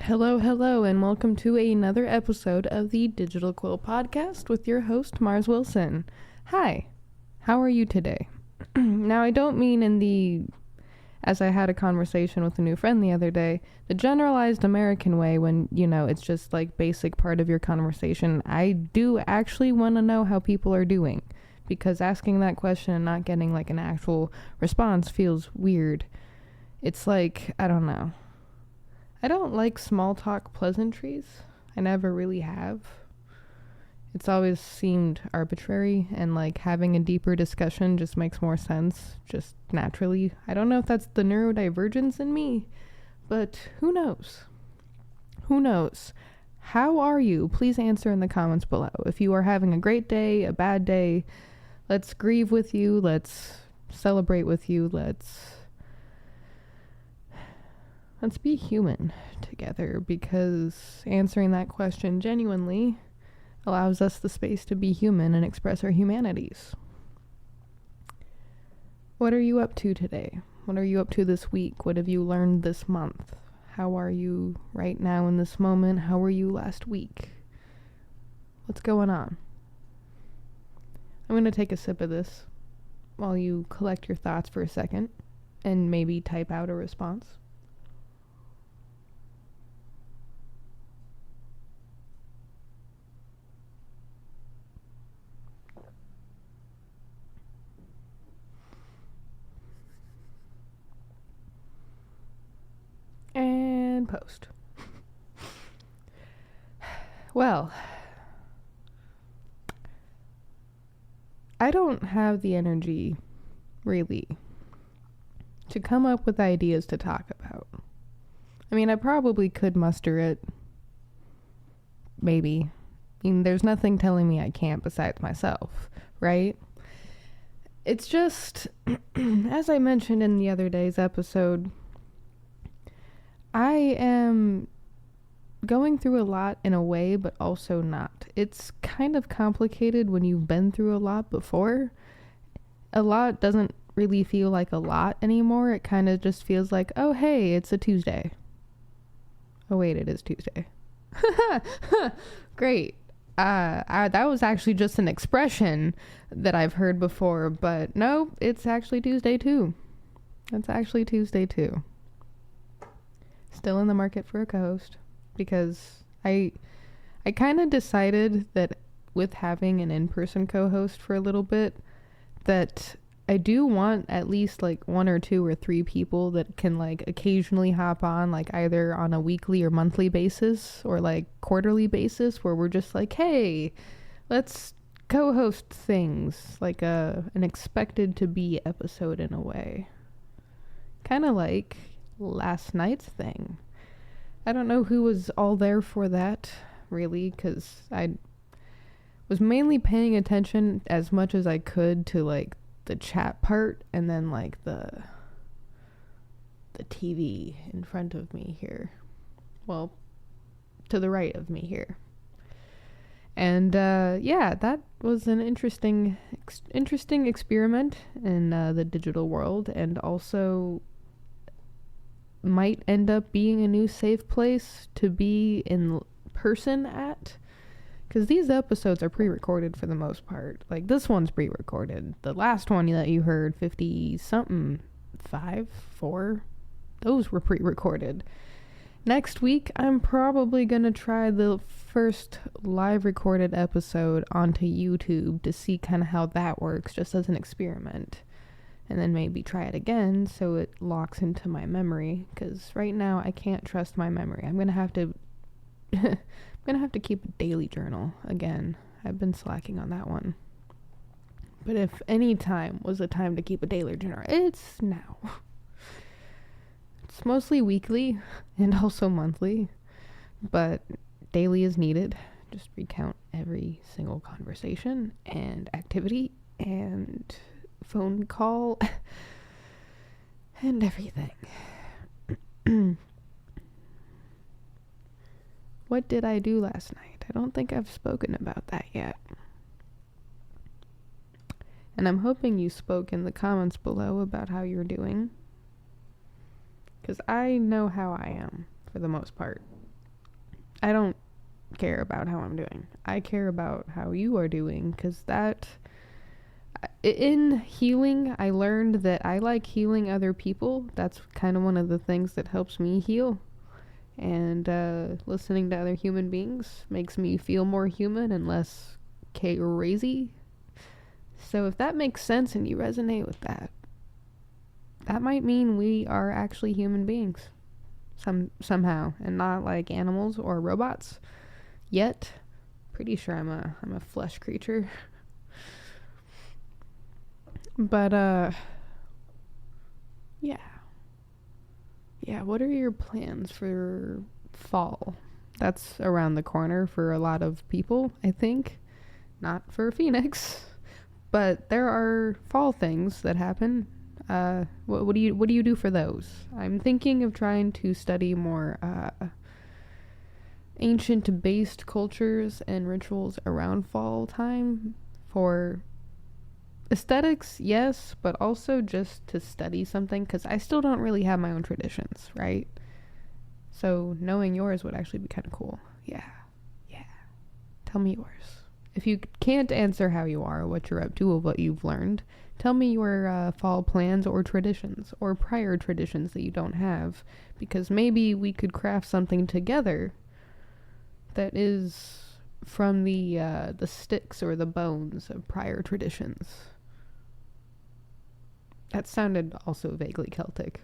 Hello, hello, and welcome to another episode of the Digital Quill podcast with your host, Mars Wilson. Hi, how are you today? Now, I don't mean as I had a conversation with a new friend the other day, the generalized American way when, it's just like basic part of your conversation. I do actually want to know how people are doing, because asking that question and not getting like an actual response feels weird. It's like, I don't know. I don't like small talk pleasantries. I never really have. It's always seemed arbitrary, and like having a deeper discussion just makes more sense, just naturally. I don't know if that's the neurodivergence in me, but who knows? Who knows? How are you? Please answer in the comments below. If you are having a great day, a bad day, let's grieve with you, let's celebrate with you, let's be human together, because answering that question genuinely allows us the space to be human and express our humanities. What are you up to today? What are you up to this week? What have you learned this month? How are you right now in this moment? How were you last week? What's going on? I'm going to take a sip of this while you collect your thoughts for a second and maybe type out a response. And post. Well, I don't have the energy, really, to come up with ideas to talk about. I mean, I probably could muster it. Maybe. I mean, there's nothing telling me I can't besides myself, right? It's just, as I mentioned in the other day's episode, I am going through a lot in a way, but also not. It's kind of complicated when you've been through a lot before. A lot doesn't really feel like a lot anymore. It kind of just feels like, oh, hey, it's a Tuesday. Oh, wait, it is Tuesday. Great. That was actually just an expression that I've heard before, but no, it's actually Tuesday too. It's actually Tuesday too. Still in the market for a co-host, because I kind of decided that with having an in-person co-host for a little bit, that I do want at least like 1 or 2 or 3 people that can like occasionally hop on, like either on a weekly or monthly basis or like quarterly basis, where we're just like, hey, let's co-host things, like an expected to be episode in a way. Kind of like last night's thing. I don't know who was all there for that, really, because I was mainly paying attention as much as I could to like the chat part, and then like the TV in front of me here, well, to the right of me here. And yeah, that was an interesting experiment in the digital world, and also might end up being a new safe place to be in person at, because these episodes are pre-recorded for the most part. Like, this one's pre-recorded. The last one that you heard, 50-something, 4, those were pre-recorded. Next week, I'm probably going to try the first live recorded episode onto YouTube to see kind of how that works, just as an experiment. And then maybe try it again so it locks into my memory, because right now I can't trust my memory. I'm going to have to keep a daily journal again. I've been slacking on that one. But if any time was a time to keep a daily journal, it's now. It's mostly weekly and also monthly, but daily is needed. Just recount every single conversation and activity and phone call and everything. What did I do last night? I don't think I've spoken about that yet. And I'm hoping you spoke in the comments below about how you're doing, because I know how I am for the most part. I don't care about how I'm doing. I care about how you are doing, because that, in healing, I learned that I like healing other people. That's kind of one of the things that helps me heal. And listening to other human beings makes me feel more human and less crazy. So if that makes sense and you resonate with that, that might mean we are actually human beings. Somehow, and not like animals or robots. Yet, pretty sure I'm a flesh creature. But yeah. Yeah, what are your plans for fall? That's around the corner for a lot of people, I think. Not for Phoenix, but there are fall things that happen. What do you do for those? I'm thinking of trying to study more ancient based cultures and rituals around fall time for aesthetics, yes, but also just to study something, because I still don't really have my own traditions, right? So knowing yours would actually be kind of cool. Yeah. Tell me yours. If you can't answer how you are, what you're up to, or what you've learned, tell me your fall plans or traditions, or prior traditions that you don't have, because maybe we could craft something together that is from the sticks or the bones of prior traditions. That sounded also vaguely Celtic.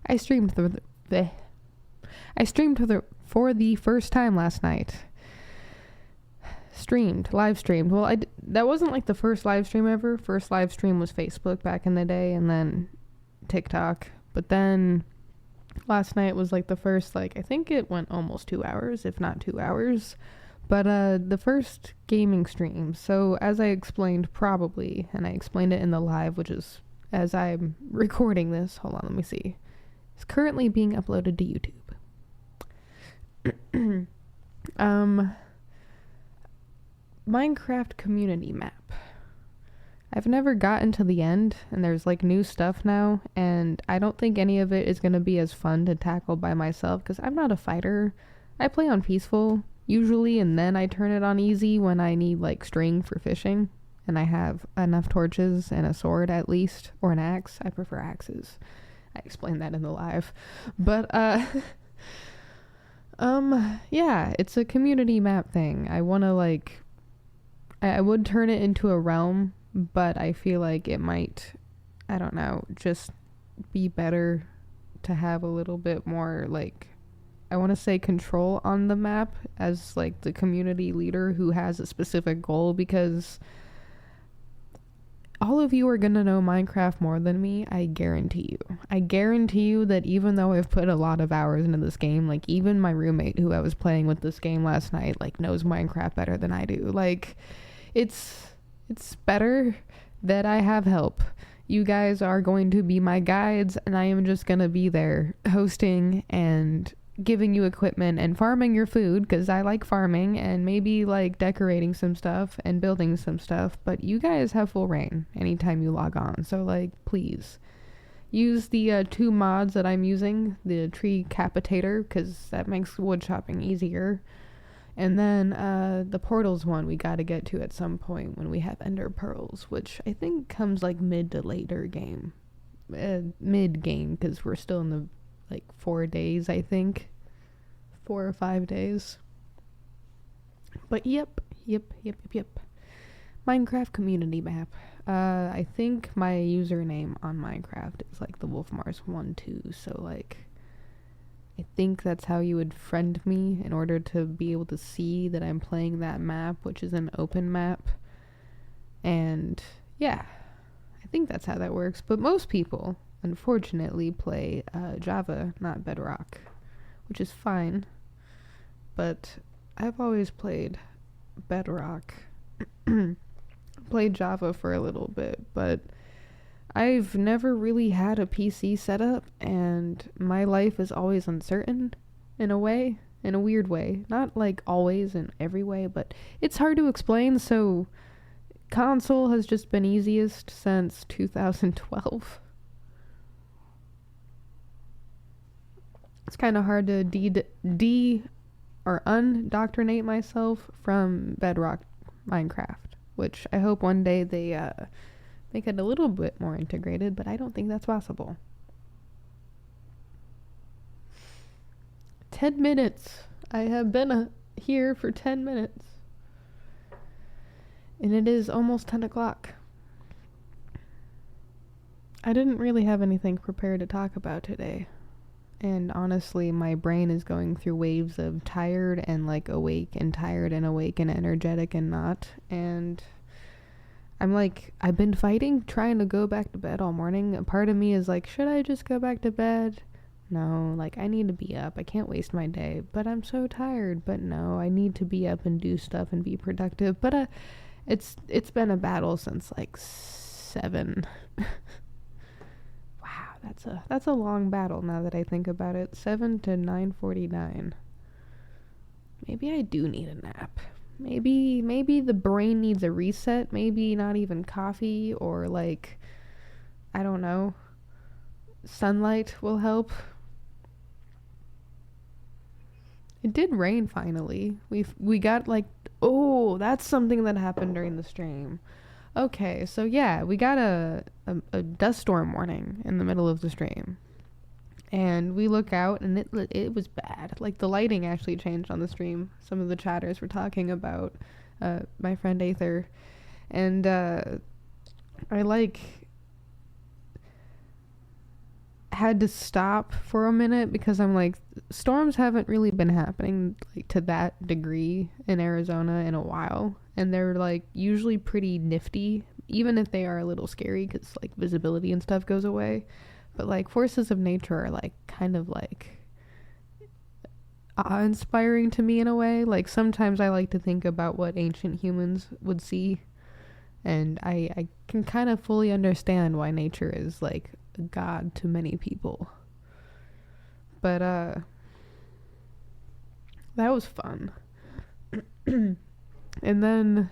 I streamed for the first time last night. Live streamed. Well, that wasn't like the first live stream ever. First live stream was Facebook back in the day, and then TikTok. But then last night was like the first, like, I think it went almost 2 hours, if not 2 hours. But the first gaming stream. So as I explained probably, and I explained it in the live, which is as I'm recording this, hold on, let me see. It's currently being uploaded to YouTube. Minecraft community map. I've never gotten to the end, and there's like new stuff now, and I don't think any of it is going to be as fun to tackle by myself, because I'm not a fighter. I play on peaceful usually, and then I turn it on easy when I need like string for fishing, and I have enough torches and a sword at least, or an axe. I prefer axes. I explained that in the live. But yeah, it's a community map thing. I want to like, I would turn it into a realm, but I feel like it might, I don't know, just be better to have a little bit more, like, I want to say control on the map as like the community leader who has a specific goal, because all of you are going to know Minecraft more than me, I guarantee you. I guarantee you that even though I've put a lot of hours into this game, like even my roommate who I was playing with this game last night, like knows Minecraft better than I do. Like, it's better that I have help. You guys are going to be my guides, and I am just going to be there hosting and giving you equipment and farming your food, because I like farming, and maybe like decorating some stuff and building some stuff, but you guys have full reign anytime you log on. So like, please use the 2 mods that I'm using, the tree capitator, because that makes wood chopping easier, and then the portals one we got to get to at some point when we have ender pearls, which I think comes like mid to later game, mid game, because we're still in the like 4 days, I think. 4 or 5 days. But yep. Minecraft community map. I think my username on Minecraft is like the Wolfmars12, so like I think that's how you would friend me in order to be able to see that I'm playing that map, which is an open map. And yeah, I think that's how that works. But most people, unfortunately, play Java, not Bedrock, which is fine. But I've always played Bedrock. Played Java for a little bit, but I've never really had a PC setup, and my life is always uncertain in a way, in a weird way. Not like always in every way, but it's hard to explain, so console has just been easiest since 2012. It's kind of hard to or undoctrinate myself from Bedrock Minecraft, which I hope one day they make it a little bit more integrated, but I don't think that's possible. 10 minutes. I have been here for 10 minutes. And it is almost 10 o'clock. I didn't really have anything prepared to talk about today. And honestly, my brain is going through waves of tired and like awake and tired and awake and energetic and not. And I'm like, I've been fighting trying to go back to bed all morning. A part of me is like, should I just go back to bed? No, like I need to be up. I can't waste my day. But I'm so tired. But no, I need to be up and do stuff and be productive. But it's been a battle since like 7. Wow, that's a long battle now that I think about it. 7 to 9:49. Maybe I do need a nap. Maybe the brain needs a reset. Maybe not even coffee or like, I don't know, sunlight will help. It did rain finally. We got like, oh, that's something that happened during the stream. Okay, so yeah, we got a dust storm warning in the middle of the stream. And we look out and it was bad. Like the lighting actually changed on the stream. Some of the chatters were talking about my friend Aether. And I like had to stop for a minute because I'm like, storms haven't really been happening like to that degree in Arizona in a while, and they're like usually pretty nifty, even if they are a little scary because like visibility and stuff goes away. But like forces of nature are like kind of like awe-inspiring to me in a way. Like sometimes I like to think about what ancient humans would see, and I can kind of fully understand why nature is like a god to many people. But that was fun. And then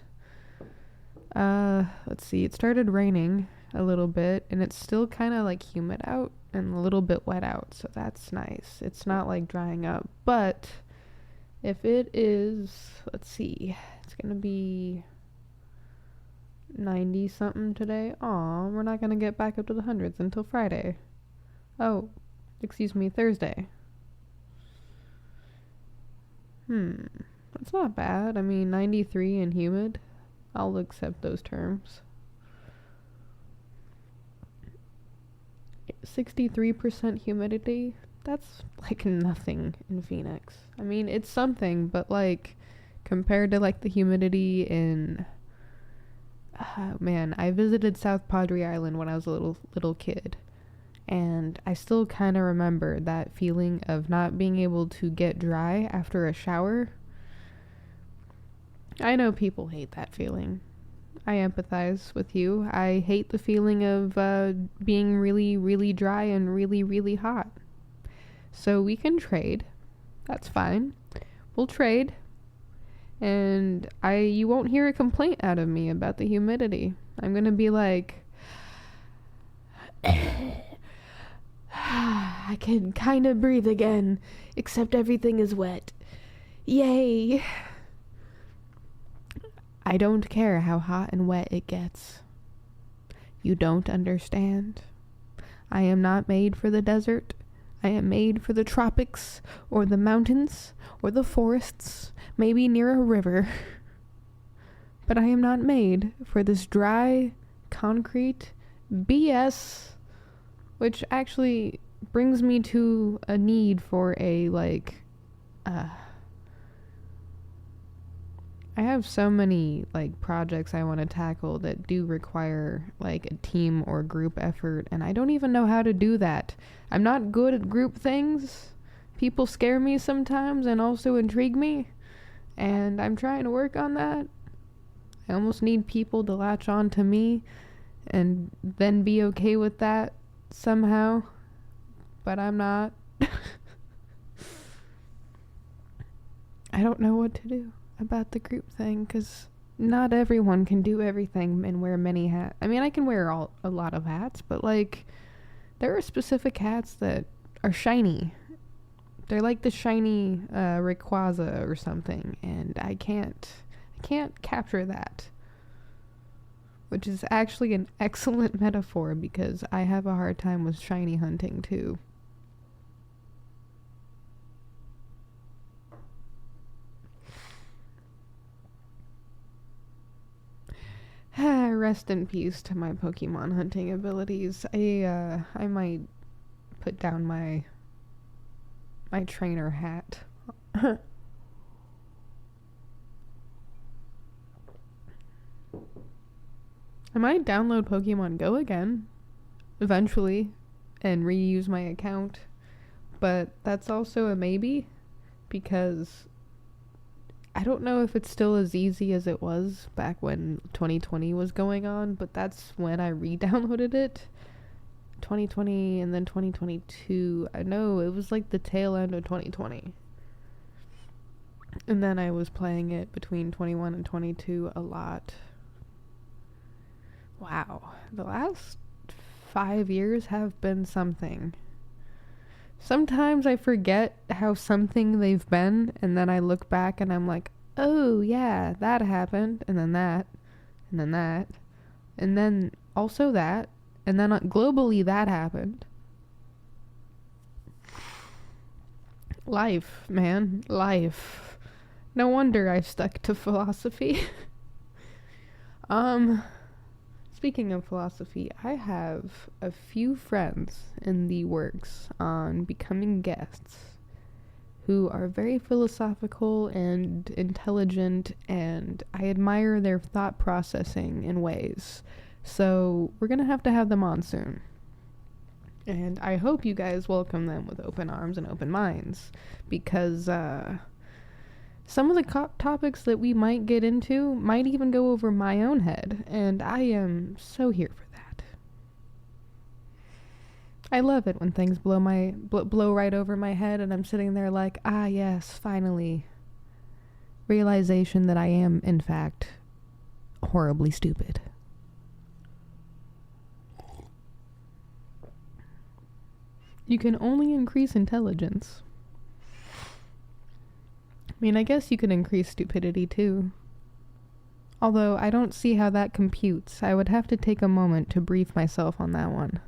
let's see, it started raining a little bit, and it's still kind of like humid out and a little bit wet out, so that's nice. It's not like drying up, but if it is, let's see, it's gonna be 90 something today. Aw, we're not gonna get back up to the hundreds until Friday. Oh, excuse me, Thursday. That's not bad. I mean, 93 and humid. I'll accept those terms. 63% humidity. That's like nothing in Phoenix. I mean, it's something, but like compared to like the humidity in man, I visited South Padre Island when I was a little kid, and I still kind of remember that feeling of not being able to get dry after a shower. I know people hate that feeling. I empathize with you. I hate the feeling of being really, really dry and really, really hot. So we can trade. That's fine. We'll trade. And you won't hear a complaint out of me about the humidity. I'm gonna be like, I can kind of breathe again, except everything is wet. Yay! I don't care how hot and wet it gets. You don't understand. I am not made for the desert. I am made for the tropics, or the mountains, or the forests, maybe near a river. But I am not made for this dry, concrete BS, which actually brings me to a need for a, like, I have so many like projects I want to tackle that do require like a team or group effort, and I don't even know how to do that. I'm not good at group things. People scare me sometimes and also intrigue me, and I'm trying to work on that. I almost need people to latch on to me and then be okay with that somehow, but I'm not. I don't know what to do about the group thing, because not everyone can do everything and wear many hats. I mean, I can wear a lot of hats, but like there are specific hats that are shiny. They're like the shiny Rayquaza or something, and I can't capture that. Which is actually an excellent metaphor because I have a hard time with shiny hunting too. Rest in peace to my Pokemon hunting abilities. I might put down my trainer hat. I might download Pokemon Go again, eventually, and reuse my account. But that's also a maybe, because I don't know if it's still as easy as it was back when 2020 was going on, but that's when I re-downloaded it. 2020 and then 2022. I know it was like the tail end of 2020. And then I was playing it between 21 and 22 a lot. Wow, the last 5 years have been something. Sometimes I forget how something they've been, and then I look back and I'm like, oh yeah, that happened, and then that, and then that, and then also that, and then globally that happened. Life, man, life. No wonder I stuck to philosophy. Speaking of philosophy, I have a few friends in the works on becoming guests who are very philosophical and intelligent, and I admire their thought processing in ways. So we're going to have them on soon. And I hope you guys welcome them with open arms and open minds, because some of the topics that we might get into might even go over my own head, and I am so here for that. I love it when things blow right over my head, and I'm sitting there like, ah yes, finally. Realization that I am, in fact, horribly stupid. You can only increase intelligence. I mean, I guess you could increase stupidity too. Although I don't see how that computes. I would have to take a moment to brief myself on that one.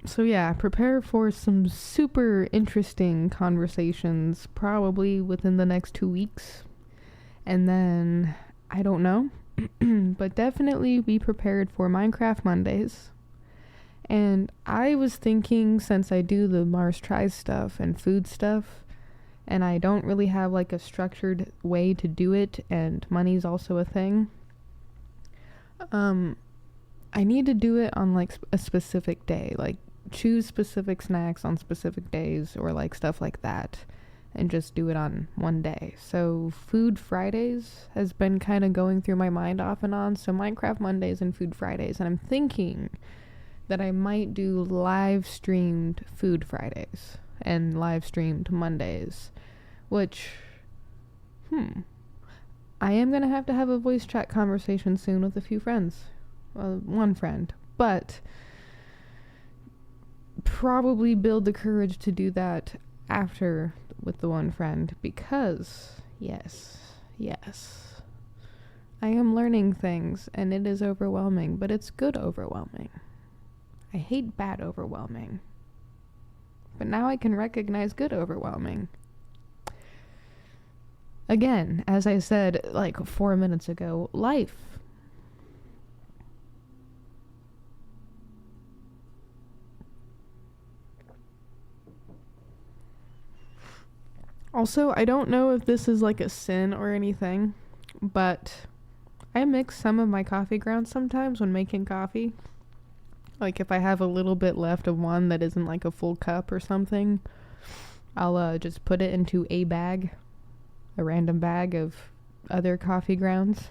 So yeah, prepare for some super interesting conversations probably within the next 2 weeks. And then, I don't know, but definitely be prepared for Minecraft Mondays. And I was thinking, since I do the Mars Tries stuff and food stuff, and I don't really have like a structured way to do it, and money's also a thing, I need to do it on like a specific day, like choose specific snacks on specific days, or like stuff like that, and just do it on one day. So Food Fridays has been kind of going through my mind off and on, so Minecraft Mondays and Food Fridays, and I'm thinking that I might do live streamed Food Fridays and live streamed Mondays, which, I am going to have a voice chat conversation soon with a few friends. Well, one friend, but probably build the courage to do that after with the one friend, because, yes, I am learning things, and it is overwhelming, but it's good overwhelming. I hate bad overwhelming. But now I can recognize good overwhelming. Again, as I said like 4 minutes ago, life. Also, I don't know if this is like a sin or anything, but I mix some of my coffee grounds sometimes when making coffee. Like if I have a little bit left of one that isn't like a full cup or something, I'll just put it into a bag, a random bag of other coffee grounds.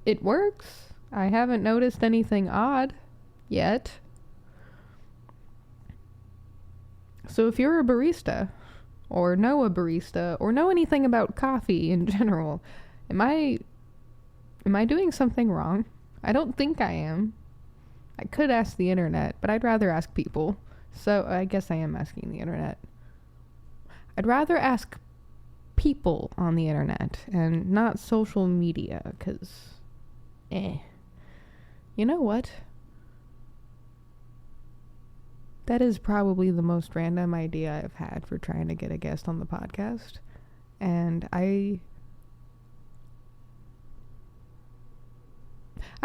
It works. I haven't noticed anything odd yet. So if you're a barista or know a barista or know anything about coffee in general. Am I doing something wrong? I don't think I am. I could ask the internet, but I'd rather ask people. So I guess I am asking the internet. I'd rather ask people on the internet and not social media, 'cause You know what? That is probably the most random idea I've had for trying to get a guest on the podcast. And I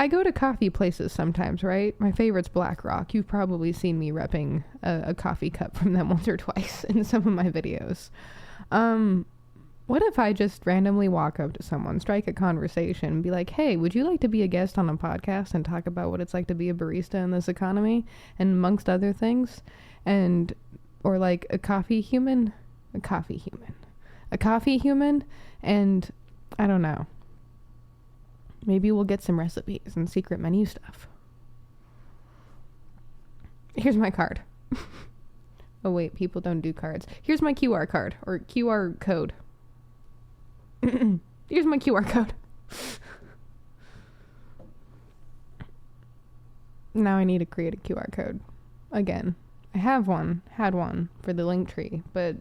go to coffee places sometimes, right? My favorite's Black Rock. You've probably seen me repping a coffee cup from them once or twice in some of my videos. What if I just randomly walk up to someone, strike a conversation, and be like, hey, would you like to be a guest on a podcast and talk about what it's like to be a barista in this economy, and amongst other things? Or like a coffee human, and I don't know. Maybe we'll get some recipes and secret menu stuff. Here's my card. Oh wait, people don't do cards. Here's my QR card, or QR code. Here's my QR code. Now I need to create a QR code. Again. I had one for the link tree, but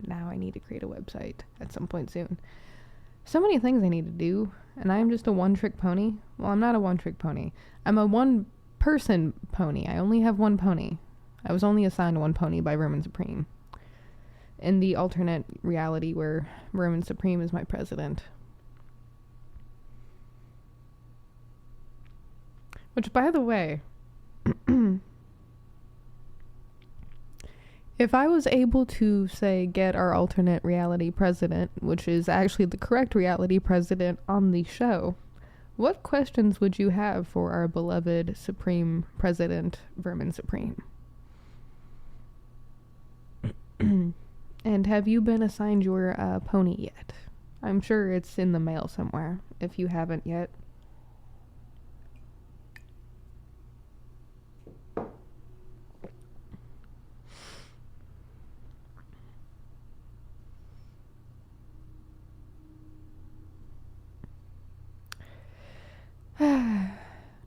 now I need to create a website at some point soon. So many things I need to do, and I'm just a one-trick pony. Well, I'm not a one-trick pony. I'm a one-person pony. I only have one pony. I was only assigned one pony by Vermin Supreme. In the alternate reality where Vermin Supreme is my president. Which, by the way, if I was able to, say, get our alternate reality president, which is actually the correct reality president on the show, what questions would you have for our beloved Supreme President, Vermin Supreme? And have you been assigned your pony yet? I'm sure it's in the mail somewhere, if you haven't yet.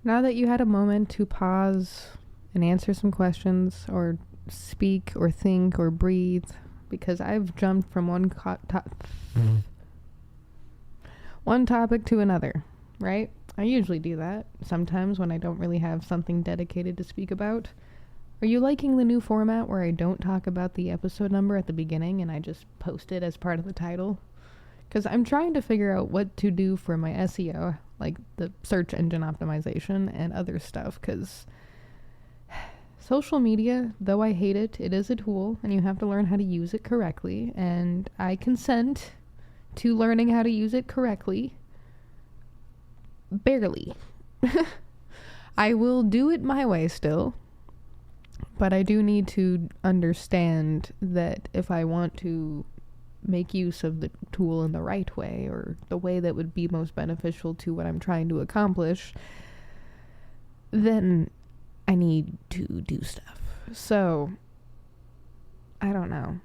Now that you had a moment to pause and answer some questions, or speak, or think, or breathe, because I've jumped from one topic to another, right? I usually do that sometimes when I don't really have something dedicated to speak about. Are you liking the new format where I don't talk about the episode number at the beginning and I just post it as part of the title? Because I'm trying to figure out what to do for my SEO, like the search engine optimization and other stuff, because social media, though I hate it, it is a tool, and you have to learn how to use it correctly, and I consent to learning how to use it correctly. Barely. I will do it my way still, but I do need to understand that if I want to make use of the tool in the right way, or the way that would be most beneficial to what I'm trying to accomplish, then I need to do stuff. So, I don't know.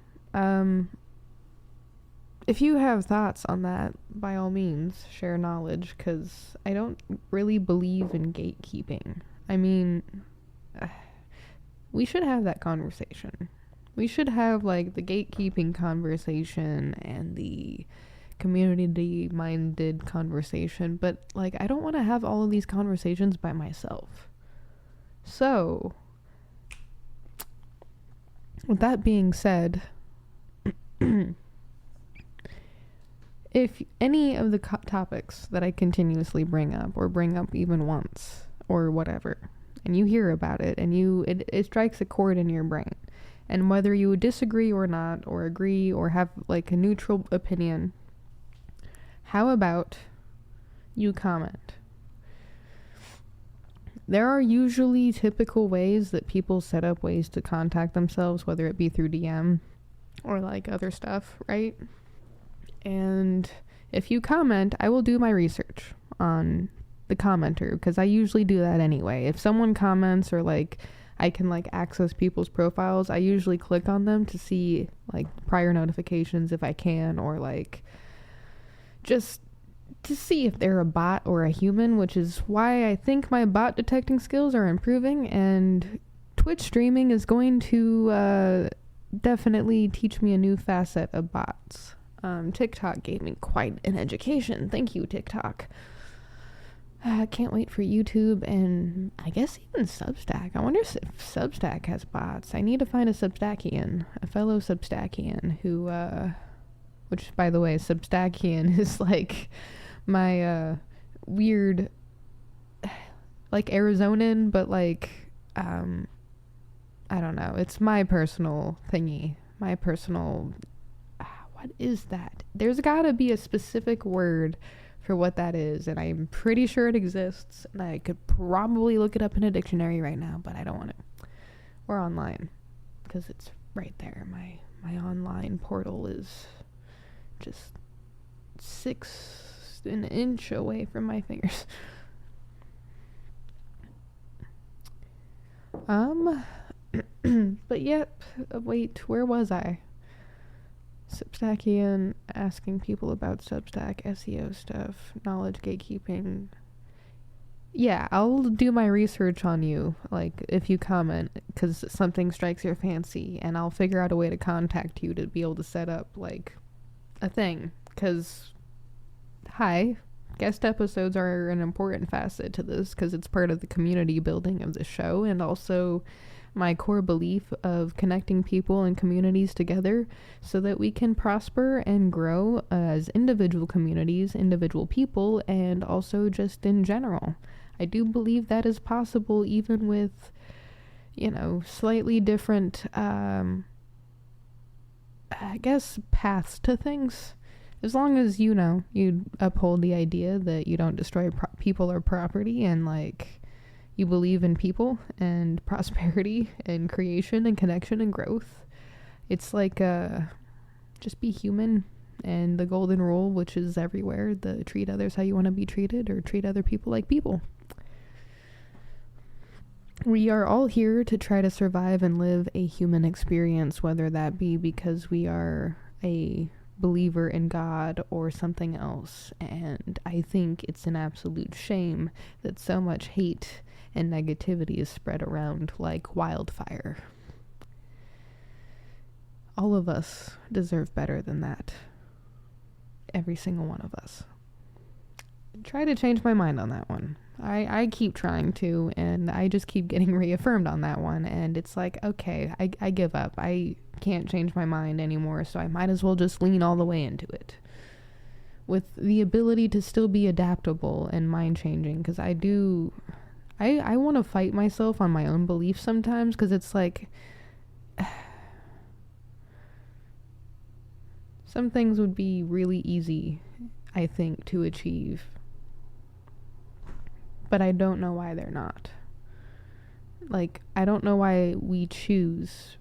If you have thoughts on that, by all means, share knowledge, because I don't really believe in gatekeeping. I mean, we should have that conversation. We should have, like, the gatekeeping conversation and the community-minded conversation, but, like, I don't want to have all of these conversations by myself. So, with that being said, if any of the topics that I continuously bring up, or bring up even once, or whatever, and you hear about it, and it strikes a chord in your brain, and whether you disagree or not, or agree, or have, like, a neutral opinion, how about you comment? There are usually typical ways that people set up ways to contact themselves, whether it be through DM or, like, other stuff, right? And if you comment, I will do my research on the commenter, because I usually do that anyway. If someone comments, or, like, I can like access people's profiles. I usually click on them to see like prior notifications if I can, or like just to see if they're a bot or a human, which is why I think my bot detecting skills are improving, and Twitch streaming is going to definitely teach me a new facet of bots. TikTok gave me quite an education. Thank you, TikTok. I can't wait for YouTube, and I guess even Substack. I wonder if Substack has bots. I need to find a Substackian, a fellow Substackian who, which, by the way, Substackian is like my weird, like Arizonan, but like, I don't know. It's my personal thingy. My personal, what is that? There's gotta be a specific word for what that is, and I'm pretty sure it exists, and I could probably look it up in a dictionary right now, but I don't want to. Or online, because it's right there. My online portal is just an inch away from my fingers. But yep, wait, where was I? Substackian, asking people about Substack, SEO stuff, knowledge gatekeeping. Yeah, I'll do my research on you, like, if you comment, because something strikes your fancy, and I'll figure out a way to contact you to be able to set up, like, a thing, because, hi, guest episodes are an important facet to this, because it's part of the community building of the show, and also my core belief of connecting people and communities together so that we can prosper and grow as individual communities, individual people, and also just in general. I do believe that is possible even with, slightly different, I guess, paths to things. As long as, you uphold the idea that you don't destroy people or property, and, like, you believe in people and prosperity and creation and connection and growth. It's like, just be human, and the golden rule, which is everywhere, the treat others how you want to be treated, or treat other people like people. We are all here to try to survive and live a human experience, whether that be because we are a believer in God or something else. And I think it's an absolute shame that so much hate and negativity is spread around like wildfire. All of us deserve better than that. Every single one of us. Try to change my mind on that one. I keep trying to, and I just keep getting reaffirmed on that one, and it's like, okay, I give up. I can't change my mind anymore, so I might as well just lean all the way into it. With the ability to still be adaptable and mind-changing, because I want to fight myself on my own beliefs sometimes, because it's like, some things would be really easy, I think, to achieve. But I don't know why they're not. Like, I don't know why we choose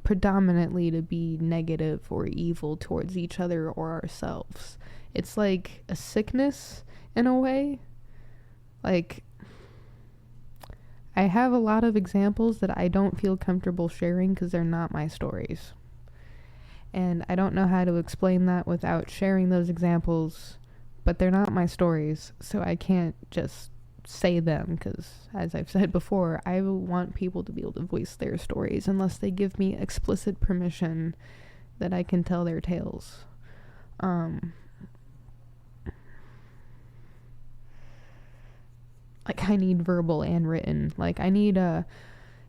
predominantly to be negative or evil towards each other or ourselves. It's like a sickness in a way. Like, I have a lot of examples that I don't feel comfortable sharing because they're not my stories. And I don't know how to explain that without sharing those examples, but they're not my stories, so I can't just say them, because, as I've said before, I want people to be able to voice their stories unless they give me explicit permission that I can tell their tales. Like, I need verbal and written. Like, I need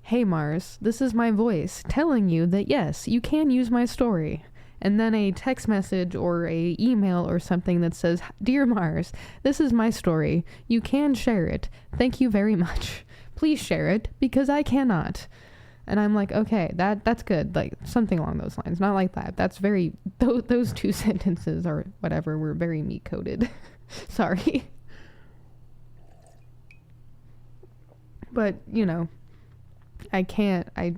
hey Mars, this is my voice telling you that yes, you can use my story. And then a text message or a email or something that says, Dear Mars, this is my story. You can share it. Thank you very much. Please share it, because I cannot. And I'm like, okay, that's good. Like, something along those lines. Not like that. That's very, those two sentences or whatever were very meat-coated. Sorry. But, I can't, I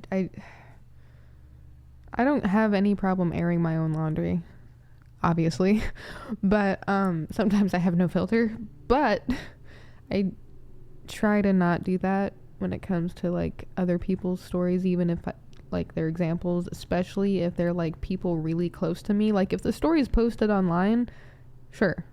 don't have any problem airing my own laundry, obviously, but sometimes I have no filter, but I try to not do that when it comes to like other people's stories, even if like their examples, especially if they're like people really close to me. Like if the story is posted online, sure.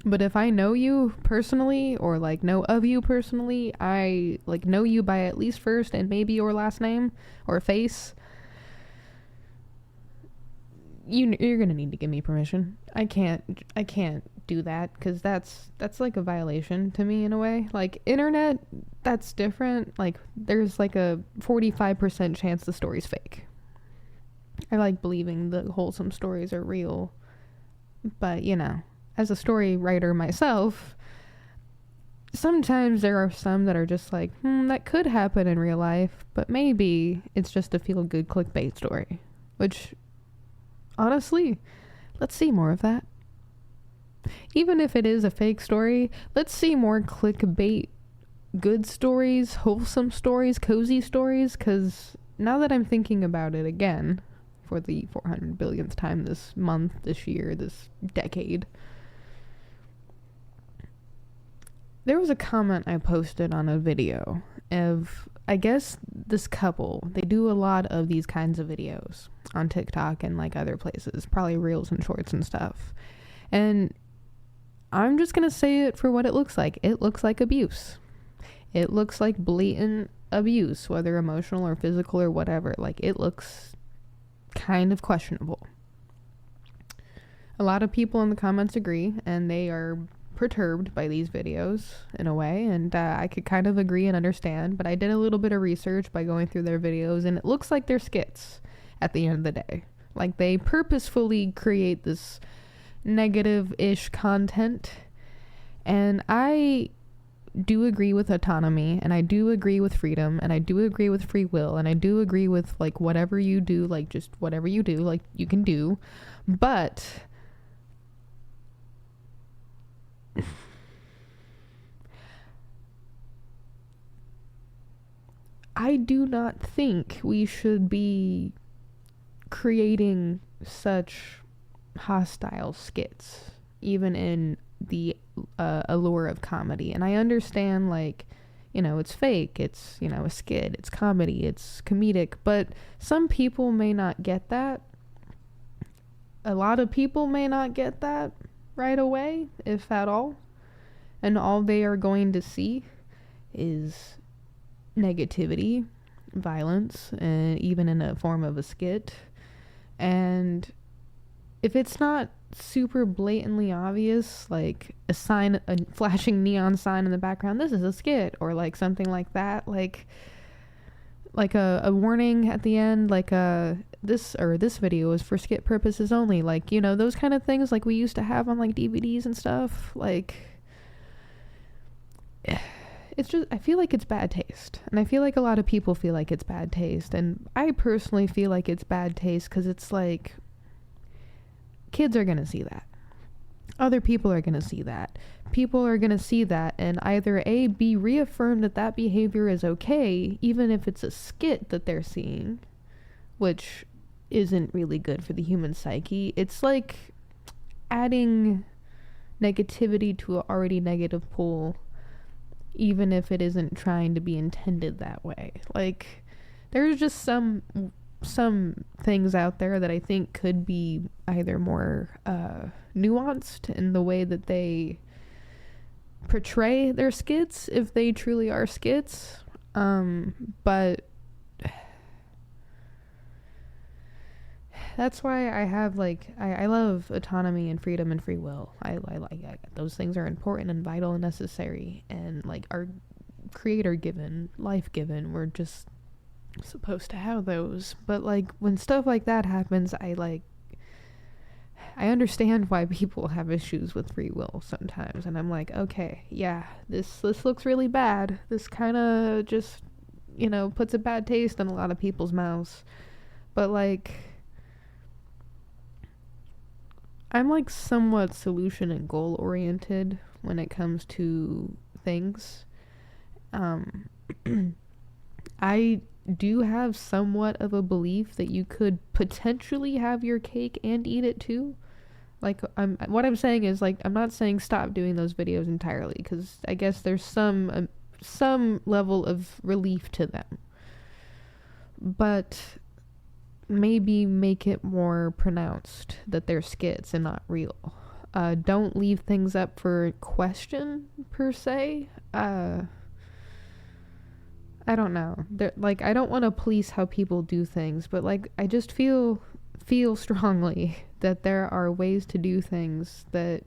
But if I know you personally, or like know of you personally, I like know you by at least first and maybe your last name or face, you're gonna need to give me permission. I can't do that, because that's like a violation to me in a way. Like internet, that's different. Like there's like a 45% chance the story's fake. I like believing the wholesome stories are real, but you know, as a story writer myself, sometimes there are some that are just like, that could happen in real life, but maybe it's just a feel-good clickbait story. Which, honestly, let's see more of that. Even if it is a fake story, let's see more clickbait, good stories, wholesome stories, cozy stories, because now that I'm thinking about it again, for the 400 billionth time this month, this year, this decade, there was a comment I posted on a video of, I guess, this couple. They do a lot of these kinds of videos on TikTok and like other places, probably reels and shorts and stuff. And I'm just going to say it for what it looks like. It looks like abuse. It looks like blatant abuse, whether emotional or physical or whatever. Like it looks kind of questionable. A lot of people in the comments agree, and they are perturbed by these videos in a way, and I could kind of agree and understand, but I did a little bit of research by going through their videos, and it looks like they're skits at the end of the day. Like they purposefully create this negative-ish content, and I do agree with autonomy, and I do agree with freedom, and I do agree with free will, and I do agree with like whatever you do, like just whatever you do, like you can do, but I do not think we should be creating such hostile skits, even in the allure of comedy. And I understand, like, you know, it's fake, it's, you know, a skit, it's comedy, it's comedic, but some people may not get that. A lot of people may not get that right away, if at all. And all they are going to see is negativity, violence, and even in a form of a skit. And if it's not super blatantly obvious, like a flashing neon sign in the background, this is a skit, or like something like that, like a warning at the end, like this video is for skit purposes only, like, you know, those kind of things like we used to have on like DVDs and stuff. Like, it's just, I feel like it's bad taste, and I feel like a lot of people feel like it's bad taste, and I personally feel like it's bad taste because it's like, kids are gonna see that, other people are gonna see that, people are gonna see that, and either be reaffirmed that that behavior is okay, even if it's a skit that they're seeing, which isn't really good for the human psyche. It's like adding negativity to an already negative pool, even if it isn't trying to be intended that way. Like, there's just some things out there that I think could be either more nuanced in the way that they portray their skits, if they truly are skits, but that's why I have like I love autonomy and freedom and free will. I those things are important and vital and necessary, and like our creator given, life given, we're just supposed to have those. But like when stuff like that happens, I understand why people have issues with free will sometimes, and I'm like, okay, yeah, this looks really bad. This kind of just, you know, puts a bad taste in a lot of people's mouths. But like, I'm like somewhat solution and goal oriented when it comes to things. I do have somewhat of a belief that you could potentially have your cake and eat it too. Like, what I'm saying is, like, I'm not saying stop doing those videos entirely, because I guess there's some some level of relief to them. But maybe make it more pronounced that they're skits and not real. Don't leave things up for question, per se. I don't know. Like, I don't want to police how people do things, but, like, I just feel strongly that there are ways to do things that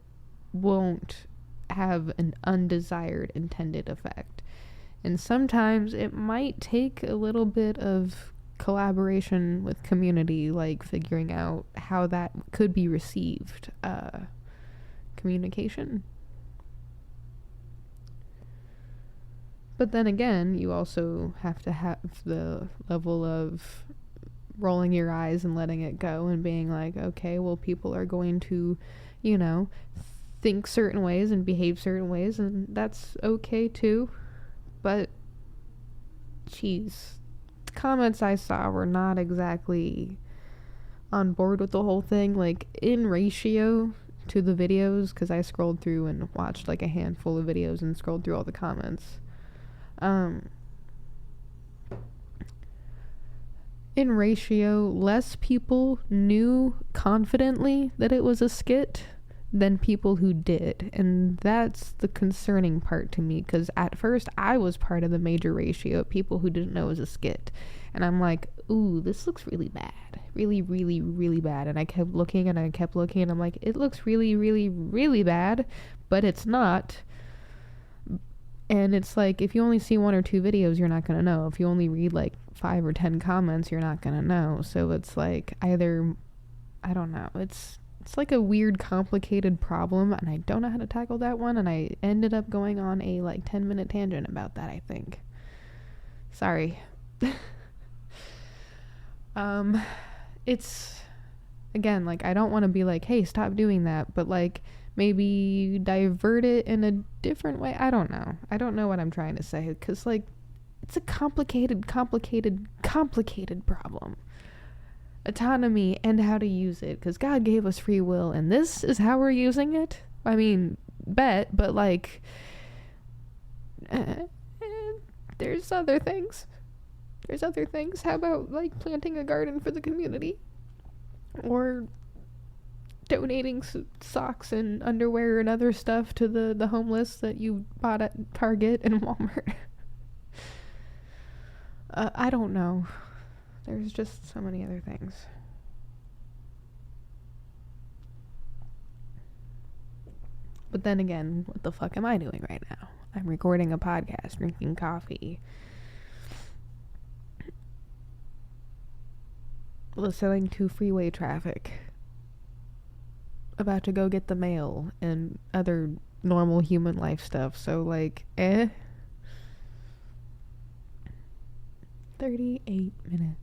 won't have an undesired intended effect. And sometimes it might take a little bit of collaboration with community, like figuring out how that could be received. Communication. But then again, you also have to have the level of rolling your eyes and letting it go and being like, okay, well, people are going to, you know, think certain ways and behave certain ways, and that's okay too. But, geez, the comments I saw were not exactly on board with the whole thing. Like, in ratio to the videos, because I scrolled through and watched like a handful of videos and scrolled through all the comments. In ratio, less people knew confidently that it was a skit than people who did. And that's the concerning part to me, because at first I was part of the major ratio of people who didn't know it was a skit. And I'm like, ooh, this looks really bad. Really, really, really bad. And I kept looking and I kept looking and I'm like, it looks really, really, really bad, but it's not. And it's like, if you only see 1 or 2 videos, you're not going to know. If you only read like 5 or 10 comments, you're not going to know. So it's like either, I don't know. It's like a weird, complicated problem, and I don't know how to tackle that one, and I ended up going on a like 10-minute tangent about that, I think. Sorry. It's, again, like, I don't want to be like, hey, stop doing that, but like, maybe divert it in a different way. I don't know what I'm trying to say, because like, it's a complicated problem. Autonomy and how to use it, because God gave us free will and this is how we're using it. I mean, bet, but like, there's other things. How about like planting a garden for the community, or donating socks and underwear and other stuff to the homeless that you bought at Target and Walmart? I don't know. There's just so many other things. But then again, what the fuck am I doing right now? I'm recording a podcast, drinking coffee, listening to freeway traffic, about to go get the mail, and other normal human life stuff. So like, 38 minutes.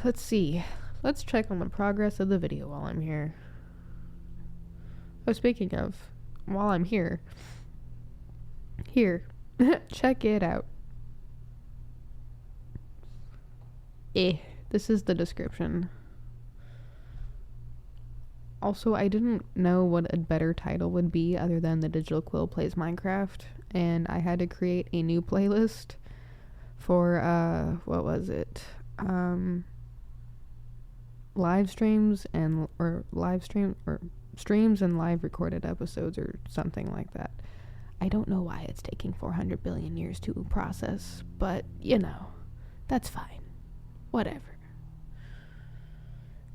Let's see. Let's check on the progress of the video while I'm here. Oh, speaking of, while I'm here, check it out. This is the description. Also, I didn't know what a better title would be other than The Digital Quill Plays Minecraft, and I had to create a new playlist for, what was it? Streams and live recorded episodes or something like that. I don't know why it's taking 400 billion years to process, but you know, that's fine. Whatever.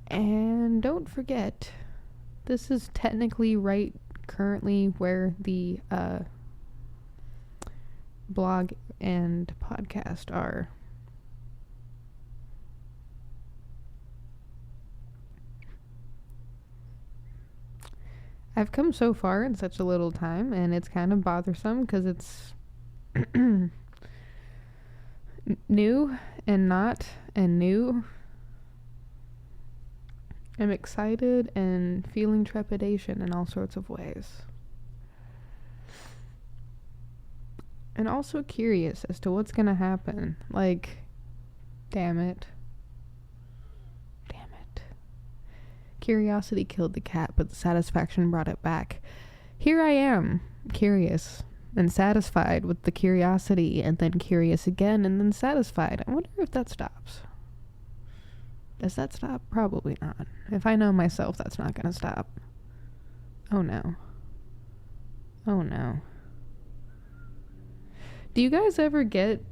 And don't forget, this is technically right currently where the blog and podcast are. I've come so far in such a little time, and it's kind of bothersome because it's new and not and new. I'm excited and feeling trepidation in all sorts of ways. And also curious as to what's gonna happen. Like, damn it. Curiosity killed the cat, but the satisfaction brought it back. here I am, curious and satisfied with the curiosity, and then curious again, and then satisfied. I wonder if that stops. Does that stop? Probably not. If I know myself, that's not gonna stop. Oh no. Oh no. Do you guys ever get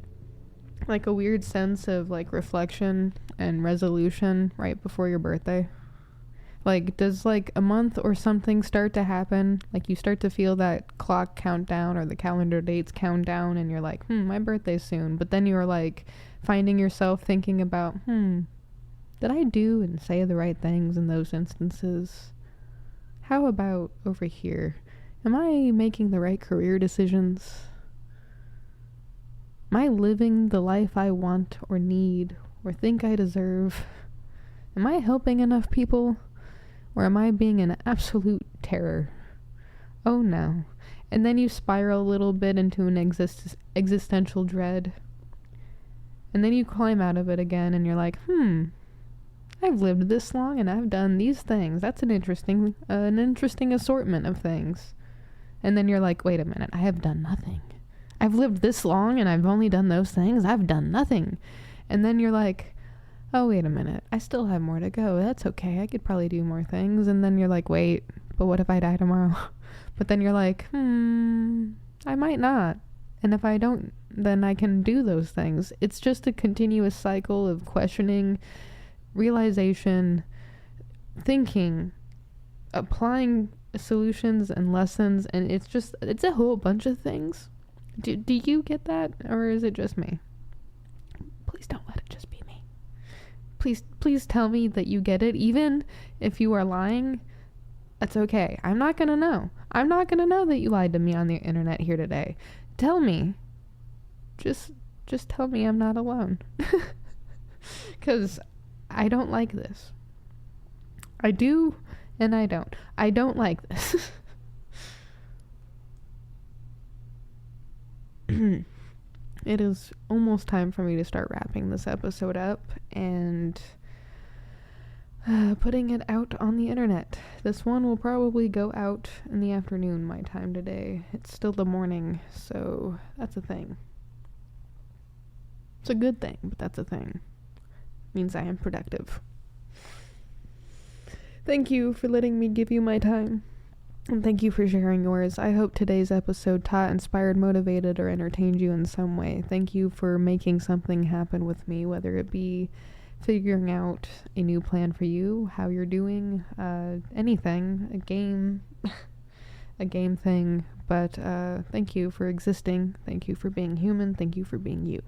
like a weird sense of like reflection and resolution right before your birthday? Like, does like a month or something start to happen? Like, you start to feel that clock countdown or the calendar dates count down, and you're like, my birthday's soon. But then you're like finding yourself thinking about, did I do and say the right things in those instances? How about over here? Am I making the right career decisions? Am I living the life I want or need or think I deserve? Am I helping enough people? Or am I being an absolute terror? Oh no. And then you spiral a little bit into an existential dread. And then you climb out of it again and you're like, I've lived this long and I've done these things. That's an interesting assortment of things. And then you're like, wait a minute, I have done nothing. I've lived this long and I've only done those things. I've done nothing. And then you're like, oh, wait a minute, I still have more to go. That's okay. I could probably do more things. And then you're like, wait, but what if I die tomorrow? But then you're like, I might not. And if I don't, then I can do those things. It's just a continuous cycle of questioning, realization, thinking, applying solutions and lessons. And it's a whole bunch of things. Do you get that? Or is it just me? Please don't let it just be me. Please tell me that you get it. Even if you are lying, that's okay. I'm not gonna know. I'm not gonna know that you lied to me on the internet here today. Tell me. Just tell me I'm not alone. Because I don't like this. I do, and I don't. I don't like this. It is almost time for me to start wrapping this episode up and putting it out on the internet. This one will probably go out in the afternoon my time today. It's still the morning, so that's a thing. It's a good thing, but that's a thing. It means I am productive. Thank you for letting me give you my time. And thank you for sharing yours. I hope today's episode taught, inspired, motivated, or entertained you in some way. Thank you for making something happen with me, whether it be figuring out a new plan for you, how you're doing, anything, a game thing. But thank you for existing. Thank you for being human. Thank you for being you.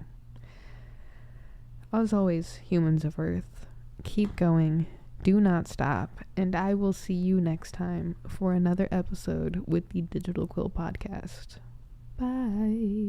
As always, humans of Earth, keep going. Do not stop, and I will see you next time for another episode with the Digital Quill Podcast. Bye.